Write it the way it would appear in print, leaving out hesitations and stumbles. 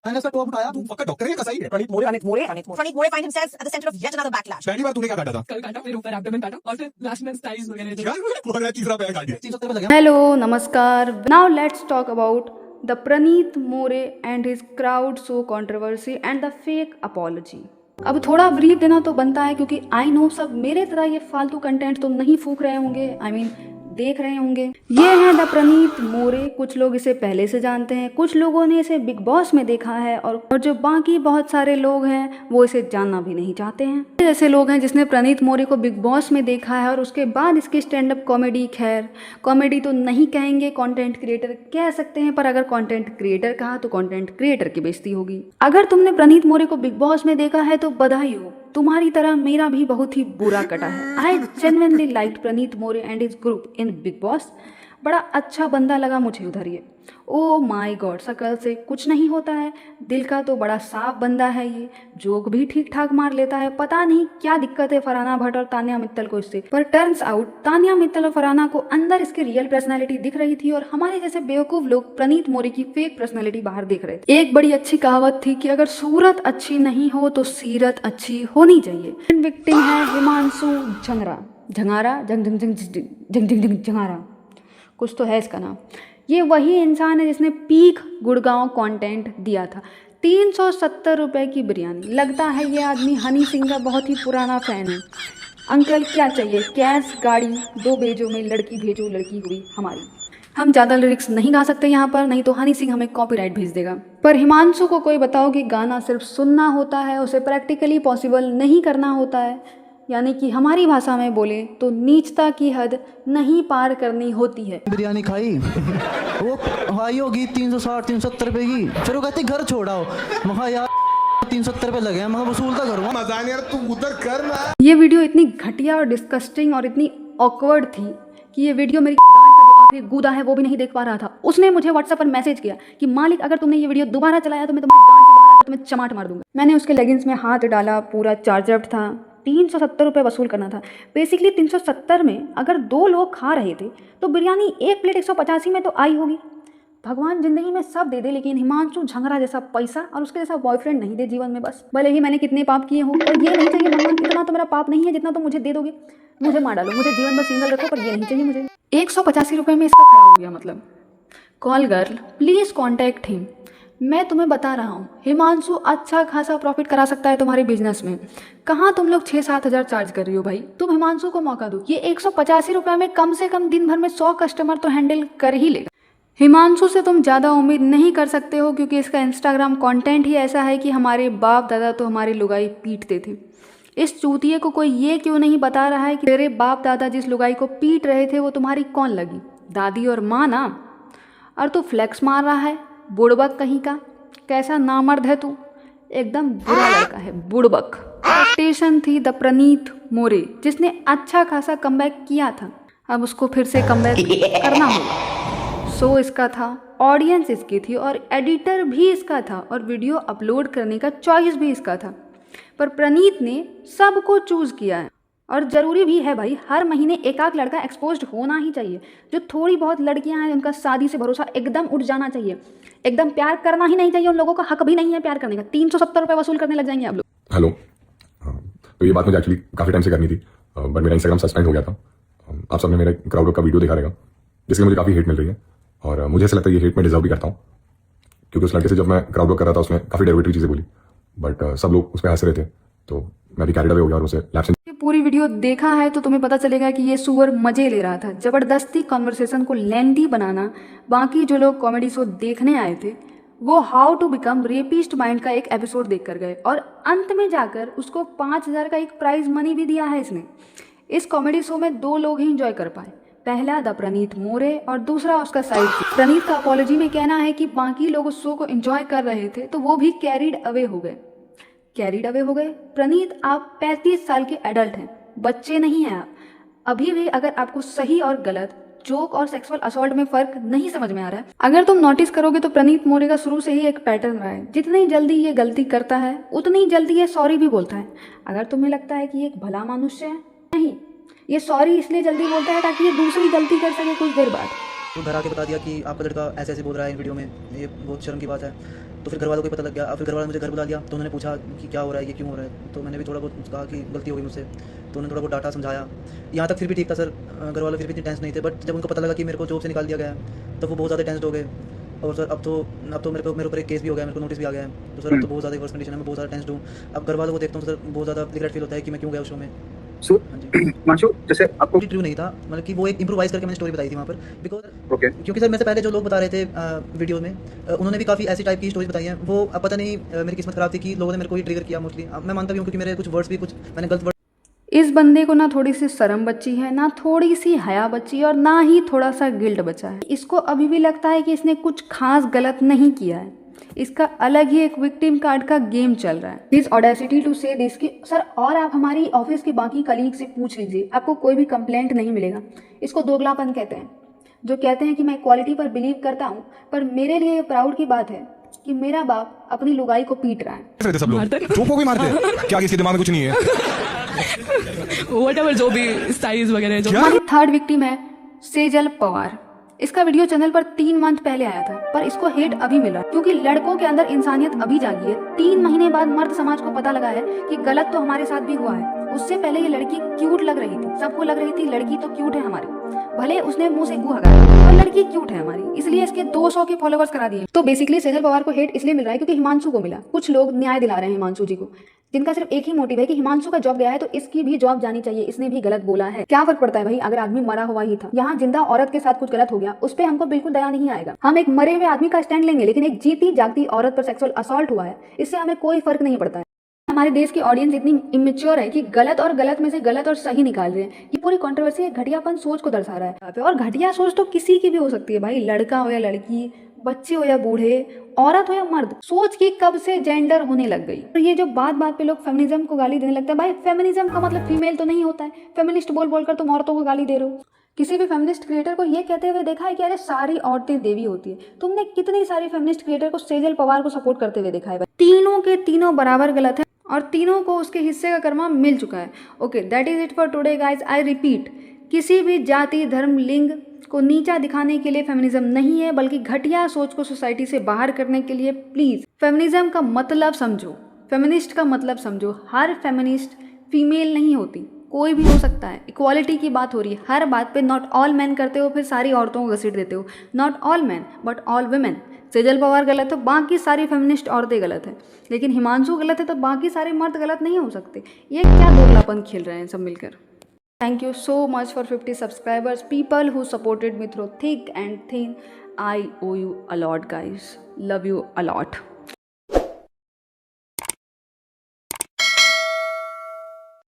मैंने उसका टॉप उठाया, तू फक्का डॉक्टर है का सही है? Pranit More find himself at the center of yet another backlash. पहली बार तूने क्या काटा था? कल काटा, फिर ऊपर एब्डोमेन काटा और फिर लास्ट में स्टाइल्स वगैरह जो क्या? और तीसरा पैर काट दिया। 370 पे लगे। Hello, Namaskar. Now let's talk about the Pranit More and his crowd show controversy and the fake apology. अब थोड़ा ब्रीफ देना तो बनता है क्योंकि आई नो सब मेरे तरह ये फालतू कंटेंट तो नहीं फूक रहे होंगे, देख रहे होंगे। ये है द प्रणीत मोरे। कुछ लोग इसे पहले से जानते हैं, कुछ लोगों ने इसे बिग बॉस में देखा है और जो बाकी बहुत सारे लोग हैं वो इसे जानना भी नहीं चाहते हैं। ऐसे लोग हैं जिसने प्रणीत मोरे को बिग बॉस में देखा है और उसके बाद इसकी स्टैंड अप कॉमेडी, खैर कॉमेडी तो नहीं कहेंगे, कंटेंट क्रिएटर कह सकते हैं, पर अगर कंटेंट क्रिएटर कहा तो कंटेंट क्रिएटर की बेइज्जती होगी। अगर तुमने प्रणीत मोरे को बिग बॉस में देखा है तो बधाई हो, तुम्हारी तरह मेरा भी बहुत ही बुरा कटा है। I genuinely liked Pranit More and his group in Bigg Boss. बड़ा अच्छा बंदा लगा मुझे उधर ये। ओ माय गॉड, शकल से कुछ नहीं होता है, दिल का तो बड़ा साफ बंदा है ये। जोक भी ठीक ठाक मार लेता है। पता नहीं क्या दिक्कत है फरहाना भट्ट और तान्या मित्तल को इससे, पर टर्न्स आउट तान्या मित्तल और फरहाना को अंदर इसकी रियल पर्सनैलिटी दिख रही थी और हमारे जैसे बेवकूफ लोग प्रणीत मोरे की फेक पर्सनैलिटी बाहर देख रहे थे। एक बड़ी अच्छी कहावत थी कि अगर सूरत अच्छी नहीं हो तो सीरत अच्छी होनी चाहिए। विक्टिम है हिमांशु झंगारा, झंगारा कुछ तो है इसका नाम। ये वही इंसान है जिसने पीक गुड़गांव कंटेंट दिया था। 370 रुपए की बिरयानी। लगता है ये आदमी हनी सिंह का बहुत ही पुराना फैन है। अंकल क्या चाहिए? कैश, गाड़ी, 2 भेजो में लड़की भेजो, लड़की हुई हमारी। हम ज़्यादा लिरिक्स नहीं गा सकते यहाँ पर, नहीं तो हनी सिंह हमें कॉपीराइट भेज देगा। पर हिमांशु को कोई बताओ कि गाना सिर्फ सुनना होता है, उसे प्रैक्टिकली पॉसिबल नहीं करना होता है, यानी कि हमारी भाषा में बोले तो नीचता की हद नहीं पार करनी होती है। बिरयानी खाई वो हाई होगी 360 370 रुपए की, फिर वो कहती घर छोड़ाओ। महा यार 370 रुपए लगे हैं, मैं वसूलता करूँगा। मजा नहीं यार, तू उधर कर ना। ये वीडियो इतनी घटिया और डिस्कस्टिंग और इतनी ऑकवर्ड थी कि ये वीडियो मेरी गांड का जो आखिरी गूदा है वो भी नहीं देख पा रहा था। उसने मुझे व्हाट्सएप पर मैसेज किया कि मालिक अगर तुमने ये वीडियो दोबारा चलाया तो मैं तुम्हारी गांड से बाहर आकर तुम्हें चमाट मार दूंगा। मैंने उसके लेगिंग्स में हाथ डाला, पूरा चार्जर था। 370 रुपये वसूल करना था। बेसिकली 370 में अगर 2 लोग खा रहे थे तो बिरयानी एक प्लेट 185 में तो आई होगी। भगवान जिंदगी में सब दे दे, लेकिन हिमांशु झंगरा जैसा पैसा और उसके जैसा बॉयफ्रेंड नहीं दे जीवन में। बस भले ही मैंने कितने पाप किए हों, पर ये नहीं चाहिए भगवान, इतना तो मेरा पाप नहीं है जितना तो मुझे दे दोगे। मुझे मार डालो, मुझे जीवन भर सिंगल रखो, पर ये नहीं चाहिए मुझे। 185 रुपये में इसका खड़ा हो गया मतलब। Call girl please contact him. मैं तुम्हें बता रहा हूँ हिमांशु अच्छा खासा प्रॉफिट करा सकता है तुम्हारे बिजनेस में। कहाँ तुम लोग 6-7 हज़ार चार्ज कर रही हो भाई? तुम हिमांशु को मौका दो। ये 185 रुपये में कम से कम दिन भर में 100 कस्टमर तो हैंडल कर ही लेगा। हिमांशु से तुम ज़्यादा उम्मीद नहीं कर सकते हो क्योंकि इसका इंस्टाग्राम कंटेंट ही ऐसा है कि हमारे बाप दादा तो हमारी लुगाई पीटते थे। इस चूतिए को कोई ये क्यों नहीं बता रहा है कि तेरे बाप दादा जिस लुगाई को पीट रहे थे वो तुम्हारी कौन लगी? दादी और माँ ना। और तू फ्लेक्स मार रहा है, बुड़बक कहीं का। कैसा नामर्द है तू, एकदम बुरा लड़का है, बुड़बक। एक्सपेक्टेशन थी द प्रणीत मोरे जिसने अच्छा खासा कमबैक किया था, अब उसको फिर से कमबैक करना होगा। शो इसका था, ऑडियंस इसकी थी और एडिटर भी इसका था और वीडियो अपलोड करने का चॉइस भी इसका था। पर प्रणीत ने सबको चूज किया है और ज़रूरी भी है भाई। हर महीने एक लड़का एक्सपोज्ड होना ही चाहिए। जो थोड़ी बहुत लड़कियां हैं उनका शादी से भरोसा एकदम उठ जाना चाहिए। एकदम प्यार करना ही नहीं चाहिए, उन लोगों का हक भी नहीं है प्यार करने का। 370 रुपये वसूल करने लग जाएंगे आप लोग। हेलो, तो ये बात मुझे एक्चुअली काफ़ी टाइम से करनी थी, बट मेरा इंस्टाग्राम सस्पेंड हो गया था। आप सबने मेरे क्राउड वर्क का वीडियो देखा रहेगा जिसकी मुझे काफ़ी हेट मिल रही है और मुझे ऐसा लगता है ये हेट मैं डिजर्व भी करता हूँ क्योंकि उस लड़के से जब मैं क्राउड वर्क कर रहा था उसने काफ़ी डेरिवेटिव चीज़ें बोली, बट सब लोग उस पर हंस रहे थे तो मैं भी कैरिड अवे हो गया और उसे लैप्स। पूरी वीडियो देखा है तो तुम्हें पता चलेगा कि ये सुअर मजे ले रहा था। जबरदस्ती कॉन्वर्सेशन को लेंथी बनाना। बाकी जो लोग कॉमेडी शो देखने आए थे वो how to become rapist mind का एक एपिसोड देख कर गए और अंत में जाकर उसको 5000 का एक प्राइज मनी भी दिया है इसने। इस कॉमेडी शो में 2 लोग ही इंजॉय कर पाए, पहला द प्रणीत मोरे और दूसरा उसका साइड। प्रणीत का अपॉलॉजी में कहना है कि बाकी लोग उस शो को एंजॉय कर रहे थे तो वो भी कैरिड अवे हो गए। प्रणीत आप 35 साल के एडल्ट हैं, बच्चे नहीं हैं आप। अभी भी अगर आपको सही और गलत, जोक और सेक्सुअल असॉल्ट में फर्क नहीं समझ में आ रहा है, अगर तुम नोटिस करोगे तो प्रणीत मोरे का शुरू से ही एक पैटर्न रहा है। जितनी जल्दी ये गलती करता है उतनी जल्दी ये सॉरी भी बोलता है। अगर तुम्हें लगता है कि ये एक भला मनुष्य है, नहीं, ये सॉरी इसलिए जल्दी बोलता है ताकि ये दूसरी गलती कर सके कुछ देर बाद। तो घर आके बता दिया कि आपका लड़का ऐसे ऐसे बोल रहा है इन वीडियो में, ये बहुत शर्म की बात है। तो फिर घर वालों को ही पता लग गया। अब फिर घर वालों ने मुझे घर बुला लिया, तो उन्होंने पूछा कि क्या हो रहा है, ये क्यों हो रहा है। तो मैंने भी थोड़ा बहुत कहा कि गलती हो गई मुझसे, तो उन्होंने थोड़ा बहुत डांटा समझाया। यहाँ तक फिर भी ठीक था सर, घर वाले फिर भी इतनी टेंस नहीं थे। बट जब उनको पता लगा कि मेरे को जॉब से निकाल दिया गया है, तब वो बहुत ज़्यादा टेंस्ड हो गए। और सर अब तो मेरे ऊपर एक केस भी हो गया है, मेरे को नोटिस भी आ गया है। तो सर अब तो बहुत ज़्यादा वर्स्ट कंडीशन है, मैं बहुत ज़्यादा टेंस्ड हूँ। अब घर वालों को देखता हूँ सर, बहुत ज़्यादा रिग्रेट फील होता है कि मैं क्यों गया उस शो में। सो हिमांशु, जैसे आपको ट्रू नहीं था, मतलब कि वो एक इम्प्रोवाइज करके मैंने स्टोरी बताई थी वहाँ पर। बिकॉज ओके क्योंकि सर मेरे से पहले जो लोग बता रहे थे वीडियो में, उन्होंने भी काफ़ी ऐसी टाइप की स्टोरीज बताई हैं। वो अब पता नहीं मेरी किस्मत खराब थी कि लोगों ने मेरे को ही ट्रिगर किया मोस्टली। मैं मानता भी हूँ क्योंकि मेरे कुछ वर्ड्स भी कुछ मैंने गलत वर्ड इस बंदे को ना थोड़ी सी शर्म बची है, ना थोड़ी सी हया बची है, और ना ही थोड़ा सा गिल्ट बचा है। इसको अभी भी लगता है कि इसने कुछ खास गलत नहीं किया है। इसका अलग ही एक विक्टिम कार्ड का गेम चल रहा है। हिज ऑडेसिटी टू से दिस कि सर, और आप हमारी ऑफिस के बाकी कलीग से पूछ लीजिए, आपको कोई भी कंप्लेंट नहीं मिलेगा। इसको दोगलापन कहते हैं। जो कहते हैं कि मैं क्वालिटी पर बिलीव करता हूँ, पर मेरे लिए ये प्राउड की बात है कि मेरा बाप अपनी लुगाई को पीट रहा है। रहते सब लोग चुप हो गए मारते हैं। क्या किसी दिमाग में कुछ नहीं है? Whatever जो भी स्टाइल्स वगैरह जो हमारी थर्ड विक्टिम है सेजल पवार। इसका वीडियो चैनल पर 3 मंथ पहले आया था, पर इसको हेट अभी मिला क्योंकि लड़कों के अंदर इंसानियत अभी जागी है। 3 महीने बाद मर्द समाज को पता लगा है कि गलत तो हमारे साथ भी हुआ है। उससे पहले ये लड़की क्यूट लग रही थी, सबको लग रही थी लड़की तो क्यूट है हमारी, भले उसने मुंह से गू हगाया, पर लड़की क्यूट है हमारी, इसलिए इसके 200 के फॉलोवर्स करा दिए। तो बेसिकली सेजल पवार को हेट इसलिए मिल रहा है क्योंकि हिमांशु को मिला। कुछ लोग न्याय दिला रहे हैं हिमांशु जी को, जिनका सिर्फ एक ही मोटिव है कि हिमांशु का जॉब गया है तो इसकी भी जॉब जानी चाहिए, इसने भी गलत बोला है। क्या फर्क पड़ता है भाई अगर आदमी मरा हुआ ही था। यहाँ जिंदा औरत के साथ कुछ गलत हो गया, उस पर हमको बिल्कुल दया नहीं आएगा। हम एक मरे हुए आदमी का स्टैंड लेंगे, लेकिन एक जीती जागती औरत पर सेक्सुअल असॉल्ट हुआ है, इससे हमें कोई फर्क नहीं पड़ता है। हमारे देश की ऑडियंस इतनी इमेच्योर है कि गलत और गलत में से गलत और सही निकाल रहे हैं। ये पूरी कंट्रोवर्सी घटियापन सोच को दर्शा रहा है। और घटिया सोच तो किसी की भी हो सकती है भाई, लड़का हो या लड़की, बच्चे हो या बूढ़े, औरत हो या मर्द। सोच की कब से जेंडर होने लग गई। और ये जो बात बात पे लोग फेमिनिज्म को गाली देने लगते हैं, भाई फेमिनिज्म का मतलब फीमेल तो नहीं होता है। फेमिनिस्ट बोल बोल कर तुम औरतों को गाली दे रहे हो। किसी भी फेमिनिस्ट क्रिएटर को ये कहते हुए देखा है कि अरे सारी औरतें देवी होती है? तुमने कितनी सारी फेमिनिस्ट क्रिएटर को सेजल पवार को सपोर्ट करते हुए देखा है? तीनों के तीनों बराबर गलत है और तीनों को उसके हिस्से का कर्मा मिल चुका है। Okay, that is it for today guys. I repeat, किसी भी जाति, धर्म, लिंग को नीचा दिखाने के लिए फेमिनिज्म नहीं है, बल्कि घटिया सोच को सोसाइटी से बाहर करने के लिए। प्लीज फेमिनिज्म का मतलब समझो, फेमिनिस्ट का मतलब समझो। हर फेमिनिस्ट फीमेल नहीं होती, कोई भी हो सकता है। इक्वालिटी की बात हो रही है, हर बात पे नॉट ऑल मैन करते हो, फिर सारी औरतों को घसीट देते हो। Not all man but all women. Sejal Pawar गलत है, बाकी सारी फेमिनिस्ट औरतें गलत है, लेकिन हिमांशु गलत है तो बाकी सारे मर्द गलत नहीं हो सकते। ये क्या दोगलापन खेल रहे हैं सब मिलकर। Thank you so much for 50 subscribers, people who supported me through thick and thin. I owe you a lot, guys. Love you a lot.